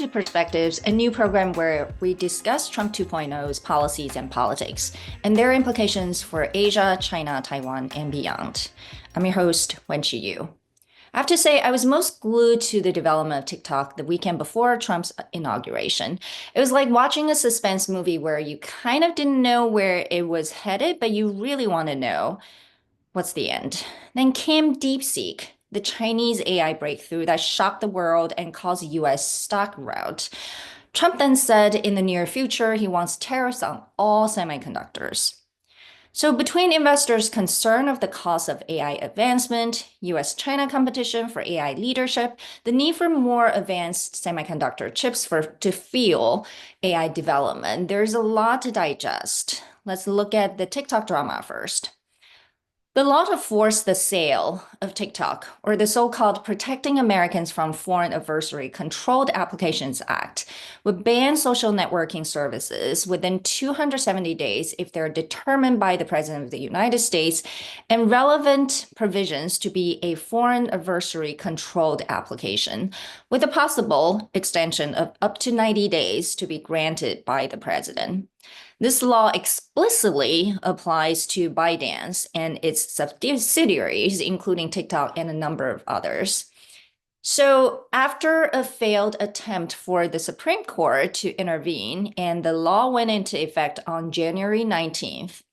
to Perspectives, a new program where we discuss Trump 2.0's policies and politics and their implications for Asia, China, Taiwan, and beyond. I'm your host, Wenqi Yu. I have to say, I was most glued to the development of TikTok the weekend before Trump's inauguration. It was like watching a suspense movie where you kind of didn't know where it was headed, but you really want to know what's the end. Then came DeepSeek, the Chinese AI breakthrough that shocked the world and caused US stock rout. Trump then said in the near future he wants tariffs on all semiconductors. So between investors' concern of the cost of AI advancement, US-China competition for AI leadership, the need for more advanced semiconductor chips to fuel AI development, there's a lot to digest. Let's look at the TikTok drama first. The law to force the sale of TikTok, or the so-called Protecting Americans from Foreign Adversary Controlled Applications Act, would ban social networking services within 270 days if they're determined by the President of the United States and relevant provisions to be a foreign adversary controlled application, with a possible extension of up to 90 days to be granted by the President. This law explicitly applies to ByteDance and its subsidiaries, including TikTok and a number of others. So after a failed attempt for the Supreme Court to intervene and the law went into effect on January 19th,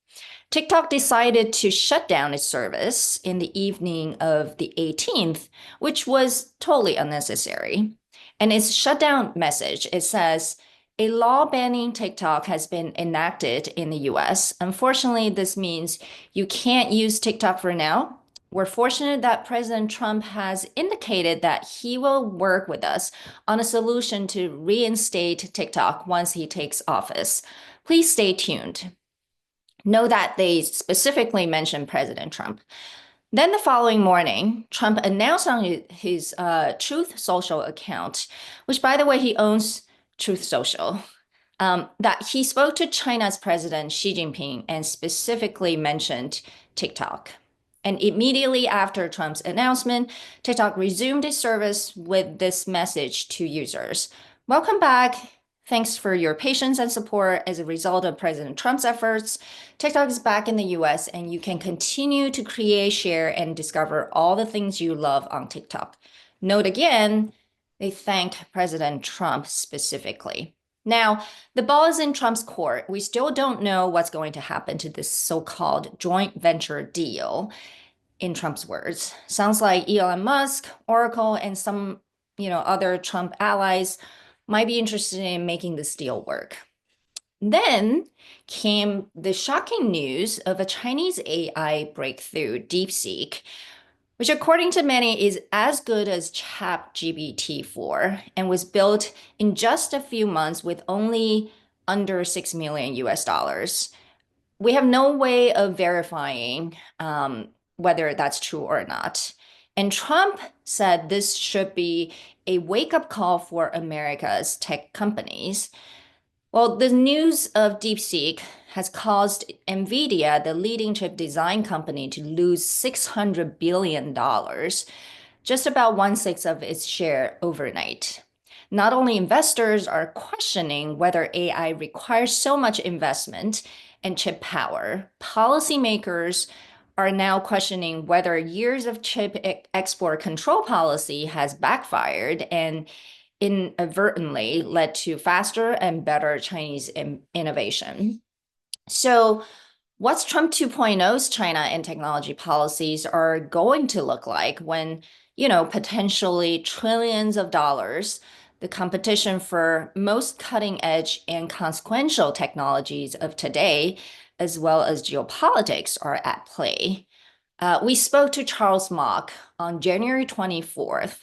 TikTok decided to shut down its service in the evening of the 18th, which was totally unnecessary. And its shutdown message, it says, a law banning TikTok has been enacted in the US. Unfortunately, this means you can't use TikTok for now. We're fortunate that President Trump has indicated that he will work with us on a solution to reinstate TikTok once he takes office. Please stay tuned. Know that they specifically mentioned President Trump. Then the following morning, Trump announced on his Truth Social account, which, by the way, he owns Truth Social, that he spoke to China's President Xi Jinping and specifically mentioned TikTok. And immediately after Trump's announcement, TikTok resumed its service with this message to users. Welcome back. Thanks for your patience and support. As a result of President Trump's efforts, TikTok is back in the US and you can continue to create, share, and discover all the things you love on TikTok. Note again, they thanked President Trump specifically. Now, the ball is in Trump's court. We still don't know what's going to happen to this so-called joint venture deal, in Trump's words. Sounds like Elon Musk, Oracle, and some, other Trump allies might be interested in making this deal work. Then came the shocking news of a Chinese AI breakthrough, DeepSeek, which according to many is as good as ChatGPT-4 and was built in just a few months with only under $6 million US. We have no way of verifying whether that's true or not. And Trump said this should be a wake-up call for America's tech companies. Well, the news of DeepSeek has caused NVIDIA, the leading chip design company, to lose $600 billion, just about 1/6 of its share overnight. Not only investors are questioning whether AI requires so much investment and chip power, policymakers are now questioning whether years of chip export control policy has backfired and inadvertently led to faster and better Chinese innovation. So what's Trump 2.0's China and technology policies are going to look like when, potentially trillions of dollars, the competition for most cutting edge and consequential technologies of today, as well as geopolitics, are at play? We spoke to Charles Mok on January 24th.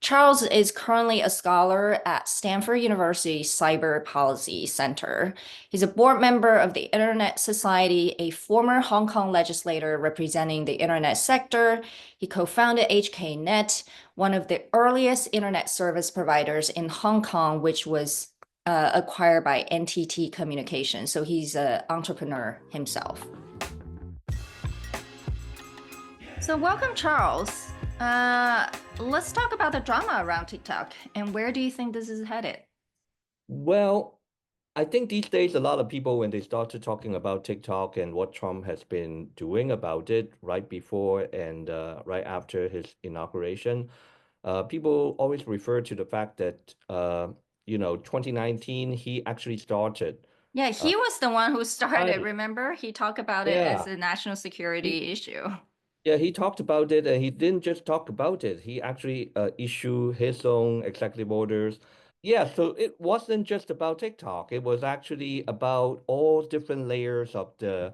Charles is currently a scholar at Stanford University Cyber Policy Center. He's a board member of the Internet Society, a former Hong Kong legislator representing the internet sector. He co-founded HKNet, one of the earliest internet service providers in Hong Kong, which was acquired by NTT Communications. So he's an entrepreneur himself. So welcome, Charles. Let's talk about the drama around TikTok and where do you think this is headed? Well, I think these days a lot of people, when they started talking about TikTok and what Trump has been doing about it right before and right after his inauguration, people always refer to the fact that 2019 he actually started. Yeah, Uh, he was the one who started, right. remember? He talked about it as Yeah. a national He, security issue. Yeah, he talked about it, and he didn't just talk about it. He actually issued his own executive orders. Yeah, so it wasn't just about TikTok. It was actually about all different layers of the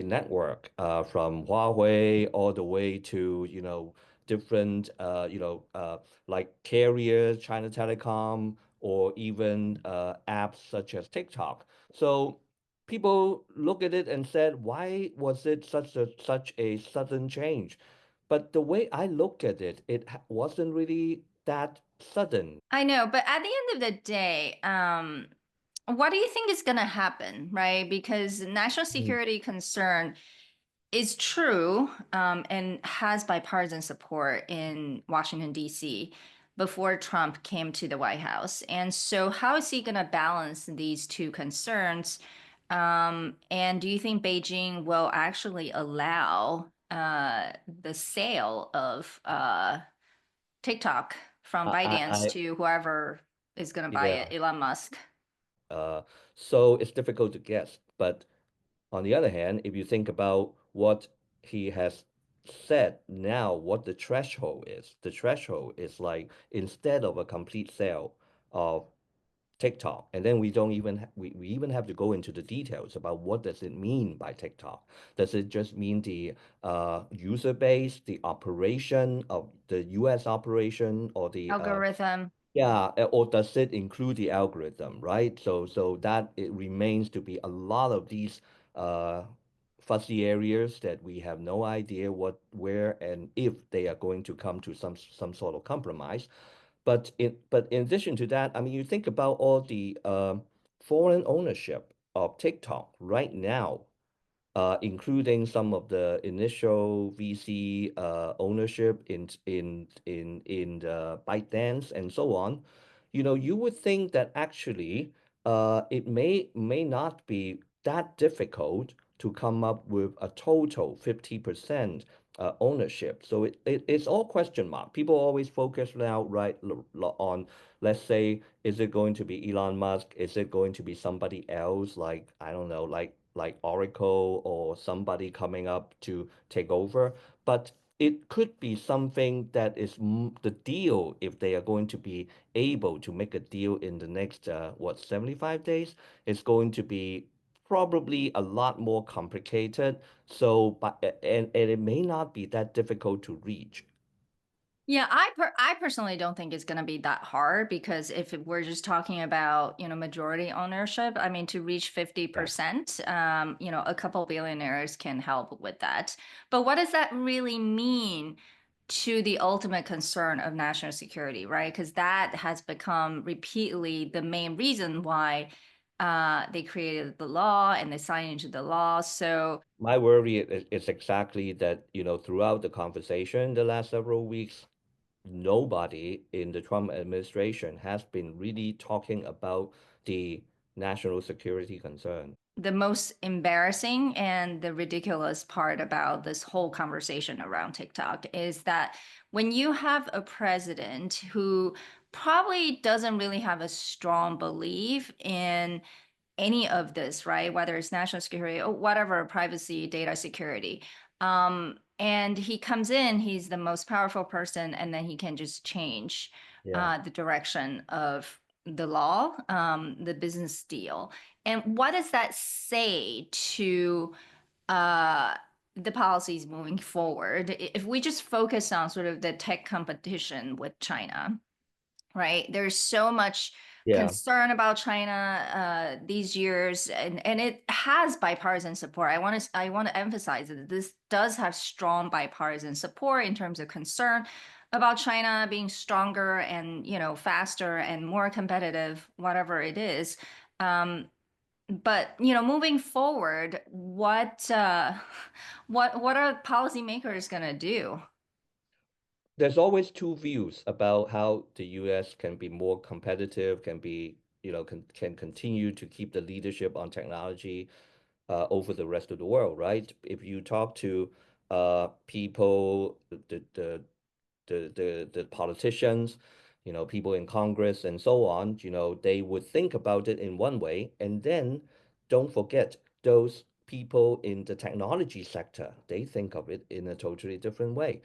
network, from Huawei all the way to, different like carriers, China Telecom, or even apps such as TikTok. So people look at it and said, why was it such a sudden change? But the way I look at it, wasn't really that sudden. I know, but at the end of the day, what do you think is going to happen, right? Because national Mm. security concern is true, and has bipartisan support in Washington, D.C. before Trump came to the White House. And so, how is he going to balance these two concerns? And do you think Beijing will actually allow the sale of TikTok from ByteDance I to whoever is going to buy it, yeah. Elon Musk? Uh, so it's difficult to guess. But on the other hand, if you think about what he has said now, what the threshold is like instead of a complete sale of TikTok. And then we don't even we even have to go into the details about what does it mean by TikTok. Does it just mean the user base, the operation of the US operation, or the Algorithm. yeah, or does it include the algorithm, right? So that it remains to be a lot of these uh fuzzy areas that we have no idea what, where, and if they are going to come to some sort of compromise. But in addition to that, I mean, you think about all the foreign ownership of TikTok right now, including some of the initial VC ownership in the ByteDance and so on. You would think that actually it may not be that difficult to come up with a total 50% ownership. So it's all question mark. People always focus now, right, on, let's say, is it going to be Elon Musk? Is it going to be somebody else, like, I don't know, like Oracle or somebody coming up to take over? But it could be something that is the deal, if they are going to be able to make a deal in the next 75 days, it's going to be probably a lot more complicated. So, and it may not be that difficult to reach. Yeah, I personally don't think it's going to be that hard because if we're just talking about, majority ownership, I mean, to reach Yeah. 50%, a couple billionaires can help with that. But what does that really mean to the ultimate concern of national security, right? Because that has become repeatedly the main reason why they created the law and they signed into the law. So My worry is exactly that, throughout the conversation the last several weeks, nobody in the Trump administration has been really talking about the national security concern. the most embarrassing and the ridiculous part about this whole conversation around TikTok is that when you have a president who probably doesn't really have a strong belief in any of this, right? Whether it's national security or whatever, privacy, data security. And he comes in, he's the most powerful person, and then he can just change Yeah. the direction of the law, the business deal. And what does that say to uh, the policies moving forward? If we just focus on sort of the tech competition with China, right? There's so much Yeah. concern about China these years, and it has bipartisan support. I want to emphasize that this does have strong bipartisan support in terms of concern about China being stronger and faster and more competitive, whatever it is. Um, but moving forward, what are policymakers gonna do? there's always two views about how the US can be more competitive, can be, can continue to keep the leadership on technology over the rest of the world, right? If you talk to people, the politicians, people in Congress and so on, they would think about it in one way, and then don't forget those people in the technology sector, they think of it in a totally different way.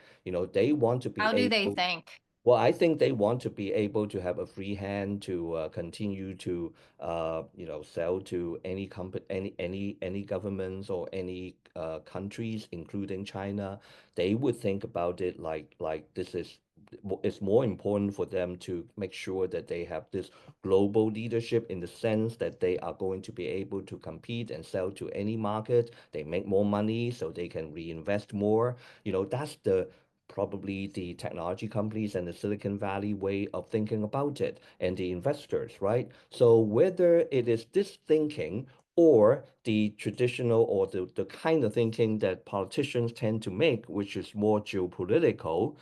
They want to be How do they able think? well, I think they want to be able to have a free hand to continue to, sell to any company, any governments or any countries, including China. They would think about it like this is it's more important for them to make sure that they have this global leadership in the sense that they are going to be able to compete and sell to any market. They make more money, so they can reinvest more. That's the probably the technology companies and the Silicon Valley way of thinking about it, and the investors, right? So whether it is this thinking or the traditional or the kind of thinking that politicians tend to make, which is more geopolitical,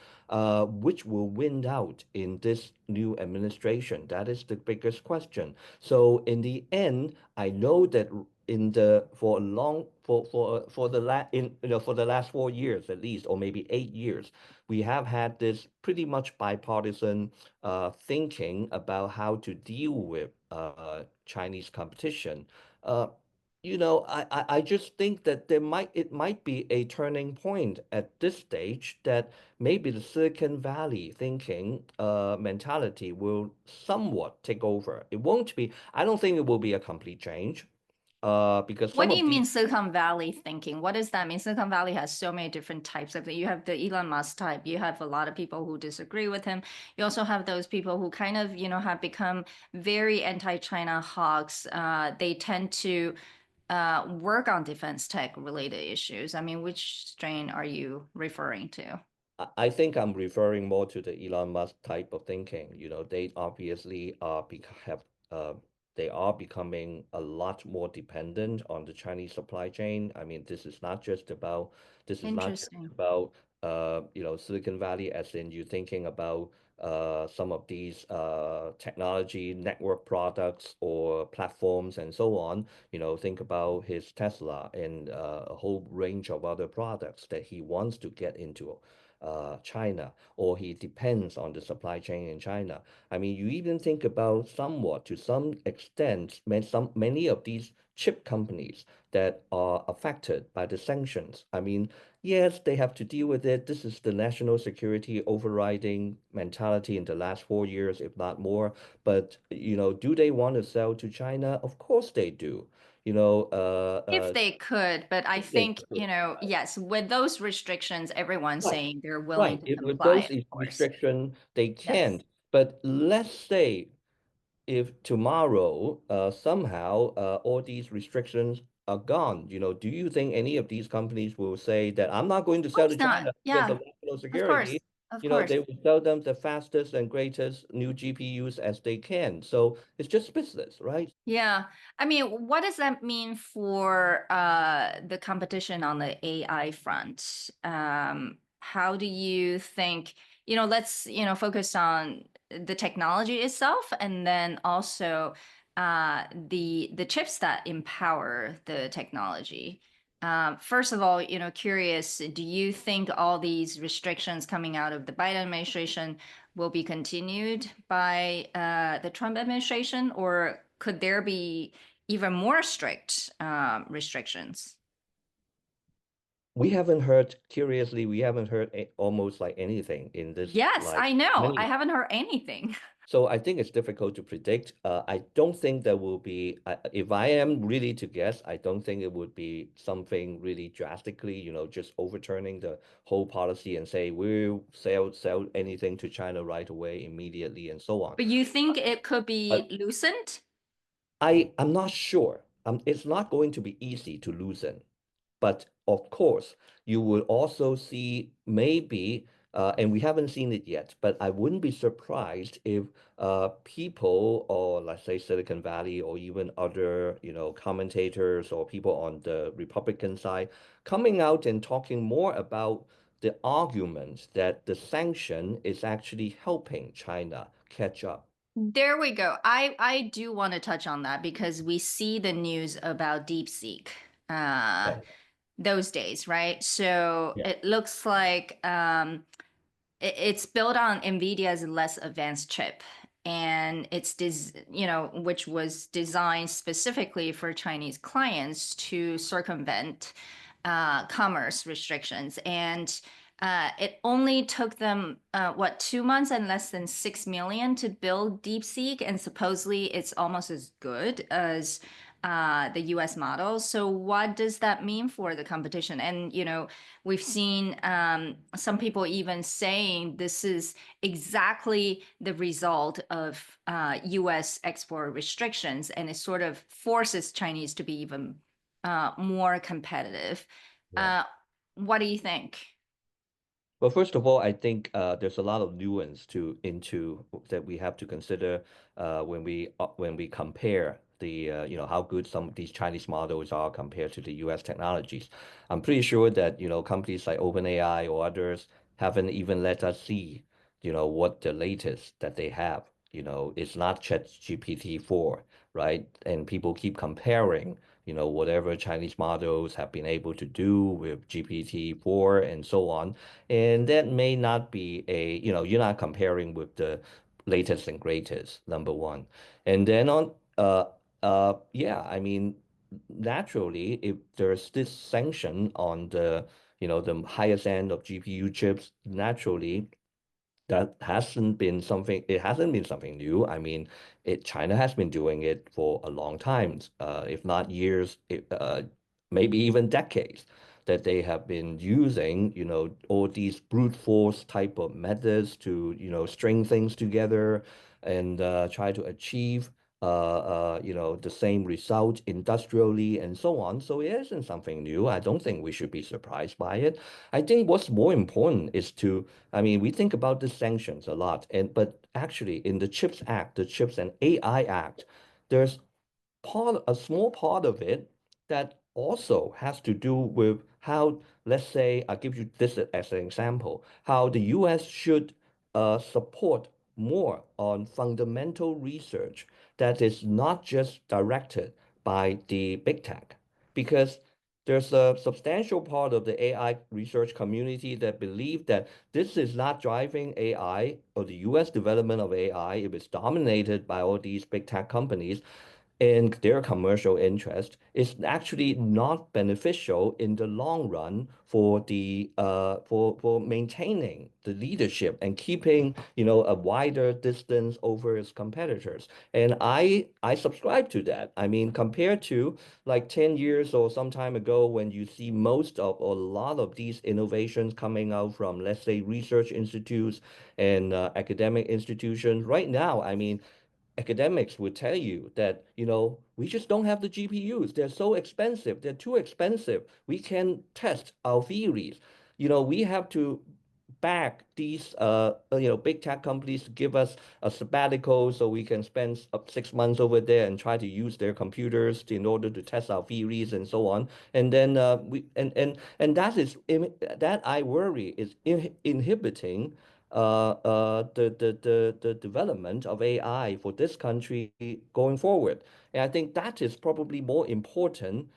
which will win out in this new administration? That is the biggest question. So in the end, I know that in the for a long for the for the last 4 years at least, or maybe 8 years, we have had this pretty much bipartisan thinking about how to deal with Chinese competition. Uh, I just think that it might be a turning point at this stage that maybe the Silicon Valley thinking mentality will somewhat take over. It won't be, I don't think it will be a complete change because What some do of you these mean Silicon Valley thinking? What does that mean? Silicon Valley has so many different types of it. You have the Elon Musk type. You have a lot of people who disagree with him. You also have those people who kind of, have become very anti-China hawks. They tend to work on defense tech related issues. I mean, which strain are you referring to? I think I'm referring more to the Elon Musk type of thinking. They obviously uh, they are becoming a lot more dependent on the Chinese supply chain. I mean, this is not just Interesting. about Silicon Valley, as in you thinking about some of these technology network products or platforms and so on. Think about his Tesla and a whole range of other products that he wants to get into China, or he depends on the supply chain in China. I mean, you even think about somewhat to some extent, many of these chip companies that are affected by the sanctions. I mean, yes, they have to deal with it. This is the national security overriding mentality in the last 4 years, if not more. But, do they want to sell to China? Of course they do. You know, uh, If uh, they could, but I if they think, could. yes, with those restrictions, everyone's Right. saying they're willing Right. to With comply, those of course. restriction, they Yes. can't. But let's say if tomorrow somehow all these restrictions are gone, do you think any of these companies will say that I'm not going to Of sell to course not. China because Yeah, of national of course. security? Of course. They will sell them the fastest and greatest new GPUs as they can. So it's just business, right? Yeah. I mean, what does that mean for the competition on the AI front? How do you think, let's, focus on the technology itself and then also the chips that empower the technology. First of all, curious, do you think all these restrictions coming out of the Biden administration will be continued by the Trump administration, or could there be even more strict restrictions? We haven't heard almost like anything in this, Yes, like I know. I many. haven't heard anything. So I think it's difficult to predict. I don't think there will be, if I am really to guess, I don't think it would be something really drastically, just overturning the whole policy and say we'll sell anything to China right away, immediately, and so on. But you think it could be But loosened? I'm not sure. It's not going to be easy to loosen. But of course, you will also see maybe, and we haven't seen it yet, but I wouldn't be surprised if people, or let's say Silicon Valley, or even other, commentators or people on the Republican side, coming out and talking more about the argument that the sanction is actually helping China catch up. There we go. I do want to touch on that because we see the news about DeepSeek uh Yeah, those days, right? So yeah, it looks like it's built on NVIDIA's less advanced chip, and which was designed specifically for Chinese clients to circumvent commerce restrictions. And it only took them, 2 months and less than 6 million to build DeepSeek, and supposedly it's almost as good as the US model. So what does that mean for the competition? And, we've seen some people even saying this is exactly the result of US export restrictions, and it sort of forces Chinese to be even more competitive. yeah. Uh, what do you think? Well, first of all, I think there's a lot of nuance to into that we have to consider when we compare the how good some of these Chinese models are compared to the U.S. technologies. I'm pretty sure that companies like OpenAI or others haven't even let us see what the latest that they have. It's not ChatGPT 4, right? And people keep comparing whatever Chinese models have been able to do with GPT-4 and so on. And that may not be you're not comparing with the latest and greatest, number one. And then yeah, I mean, naturally, if there's this sanction on the highest end of GPU chips, naturally, it hasn't been something new. I mean, China has been doing it for a long time, if not years, maybe even decades, that they have been using, all these brute force type of methods to, string things together and try to achieve the same result industrially and so on. So it isn't something new. I don't think we should be surprised by it. I think what's more important is I mean, we think about the sanctions a lot, but actually in the CHIPS Act, the CHIPS and AI Act, there's a small part of it that also has to do with how, let's say, I'll give you this as an example, how the US should support more on fundamental research that is not just directed by the big tech. Because there's a substantial part of the AI research community that believe that this is not driving AI or the US development of AI. It is dominated by all these big tech companies and their commercial interest is actually not beneficial in the long run for the for maintaining the leadership and keeping a wider distance over its competitors. And I subscribe to that. I mean, compared to like 10 years or some time ago when you see most of or a lot of these innovations coming out from, let's say, research institutes and academic institutions, right now, I mean, academics would tell you that, we just don't have the GPUs. They're so expensive. They're too expensive. We can test our theories. We have to back these, big tech companies to give us a sabbatical so we can spend 6 months over there and try to use their computers in order to test our theories and so on. And then that I worry is inhibiting the development of AI for this country going forward. And I think that is probably more important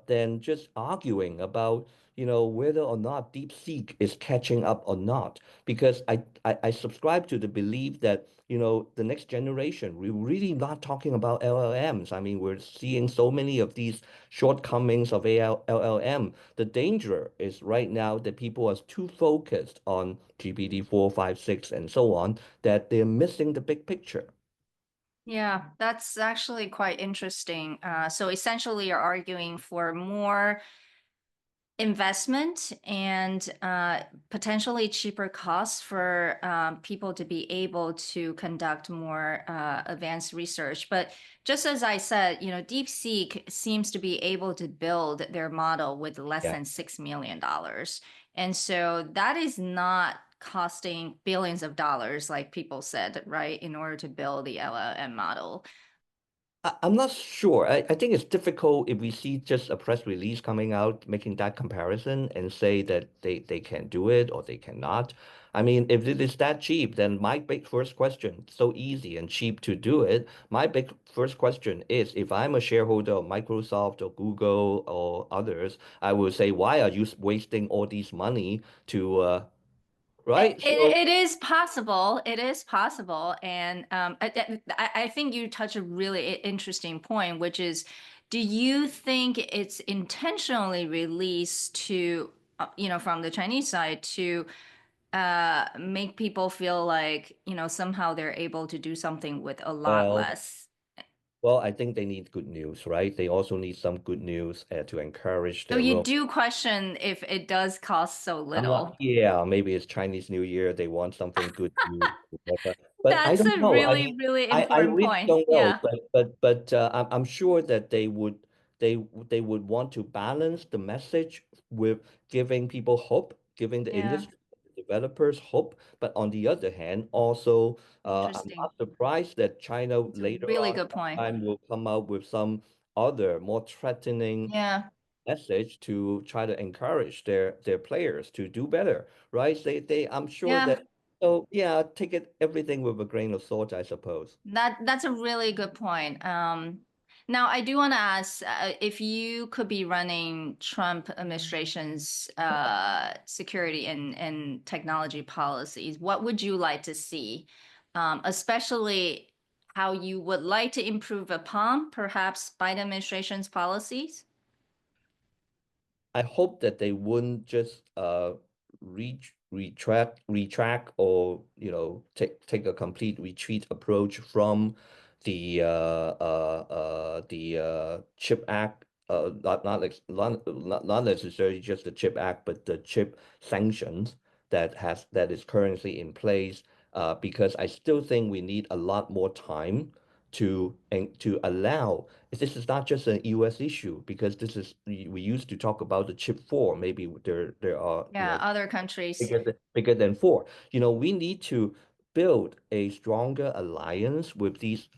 than just arguing about, whether or not DeepSeek is catching up or not. Because I subscribe to the belief that, the next generation, we're really not talking about LLMs. I mean, we're seeing so many of these shortcomings of LLM. The danger is right now that people are too focused on GPT-4, 5, 6, and so on, that they're missing the big picture. Yeah, that's actually quite interesting. So essentially, you're arguing for more investment and potentially cheaper costs for people to be able to conduct more advanced research. But just as I said, DeepSeek seems to be able to build their model with less Yeah. than $6 million. And so that is not costing billions of dollars, like people said, right, in order to build the LLM model. I'm not sure. I think it's difficult if we see just a press release coming out making that comparison and say that they can do it or they cannot. I mean, if it is that cheap, then my big first question, so easy and cheap to do it, my big first question is if I'm a shareholder of Microsoft or Google or others, I will say, why are you wasting all this money to It, right? it, So it is possible. It is possible. And I think you touch a really interesting point, which is, do you think it's intentionally released to, from the Chinese side to make people feel like, somehow they're able to do something with a lot well, less? well, I think they need good news, right? They also need some good news to encourage So their you room. do question if it does cost so I'm not, little. yeah, maybe it's Chinese New Year. They want something good news, whatever. But I That's don't a know. I really, mean, really I important really point. don't know. Yeah. But I'm sure that they would want to balance the message with giving people hope, giving the Yeah. industry developers hope. But on the other hand, also, I'm Interesting. not surprised that China It's a later really on good point. time will come out with some other more threatening Yeah. message to try to encourage their players to do better, right? They I'm sure Yeah. that so yeah, take it everything with a grain of salt, I suppose. That's a really good point. Now I do want to ask if you could be running Trump administration's security and technology policies, what would you like to see? Especially how you would like to improve upon perhaps Biden administration's policies? I hope that they wouldn't just retract or take a complete retreat approach from the Chip Act, not necessarily just the Chip Act, but the chip sanctions that is currently in place. Because I still think we need a lot more time to allow. This is not just a US issue because this is we used to talk about the chip four. Maybe there are Yeah, other countries. bigger than four. We need to build a stronger alliance with these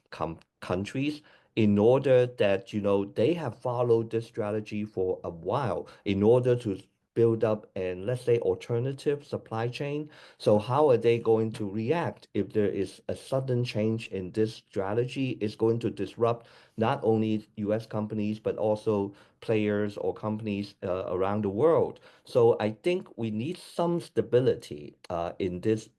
countries in order that they have followed this strategy for a while in order to build up and let's say alternative supply chain. So how are they going to react if there is a sudden change in this strategy? It's going to disrupt not only US companies but also players or companies around the world. So I think we need some stability in this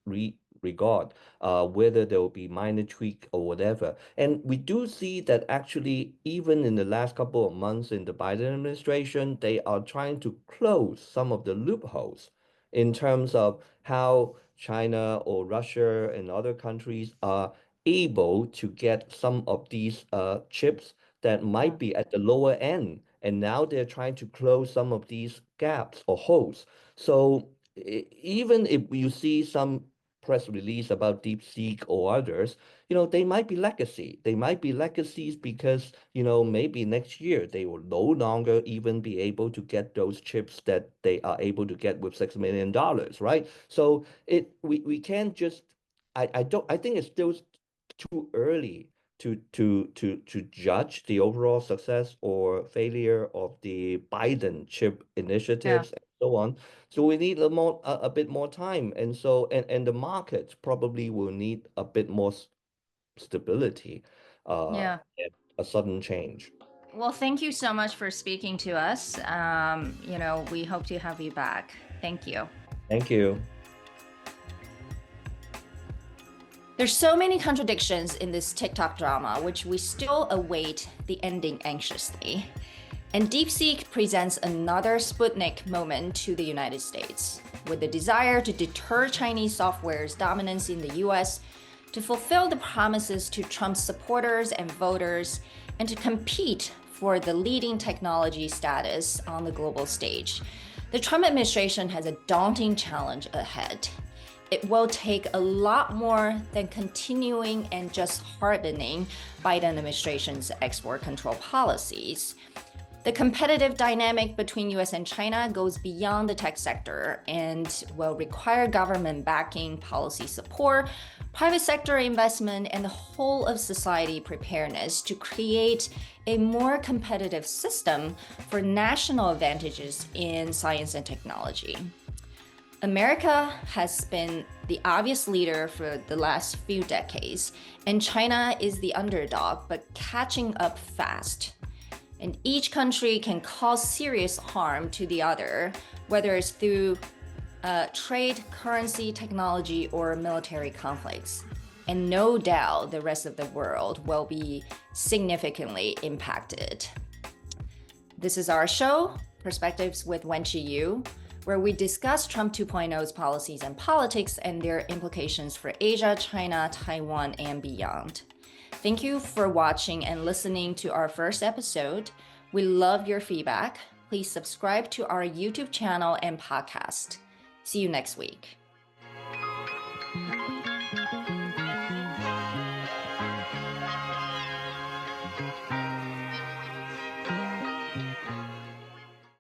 regard, whether there will be minor tweak or whatever. And we do see that actually, even in the last couple of months in the Biden administration, they are trying to close some of the loopholes in terms of how China or Russia and other countries are able to get some of these chips that Yeah. might be at the lower end. And now they're trying to close some of these gaps or holes. So even if you see some press release about DeepSeek or others, they might be legacy. They might be legacies because, maybe next year they will no longer even be able to get those chips that they are able to get with $6 million, right? So we can't just I think it's still too early to judge the overall success or failure of the Biden chip Yeah. initiatives and so on. So we need a bit more time, and the market probably will need a bit more stability, Yeah. and a sudden change. Well, thank you so much for speaking to us. We hope to have you back. Thank you. Thank you. There's so many contradictions in this TikTok drama, which we still await the ending anxiously. And DeepSeek presents another Sputnik moment to the United States, with the desire to deter Chinese software's dominance in the US, to fulfill the promises to Trump's supporters and voters, and to compete for the leading technology status on the global stage. The Trump administration has a daunting challenge ahead. It will take a lot more than continuing and just hardening Biden administration's export control policies. The competitive dynamic between US and China goes beyond the tech sector and will require government backing, policy support, private sector investment, and the whole of society preparedness to create a more competitive system for national advantages in science and technology. America has been the obvious leader for the last few decades, and China is the underdog, but catching up fast. And each country can cause serious harm to the other, whether it's through trade, currency, technology, or military conflicts. And no doubt the rest of the world will be significantly impacted. This is our show, Perspectives with Wenqi Yu, where we discuss Trump 2.0's policies and politics and their implications for Asia, China, Taiwan, and beyond. Thank you for watching and listening to our first episode. We love your feedback. Please subscribe to our YouTube channel and podcast. See you next week.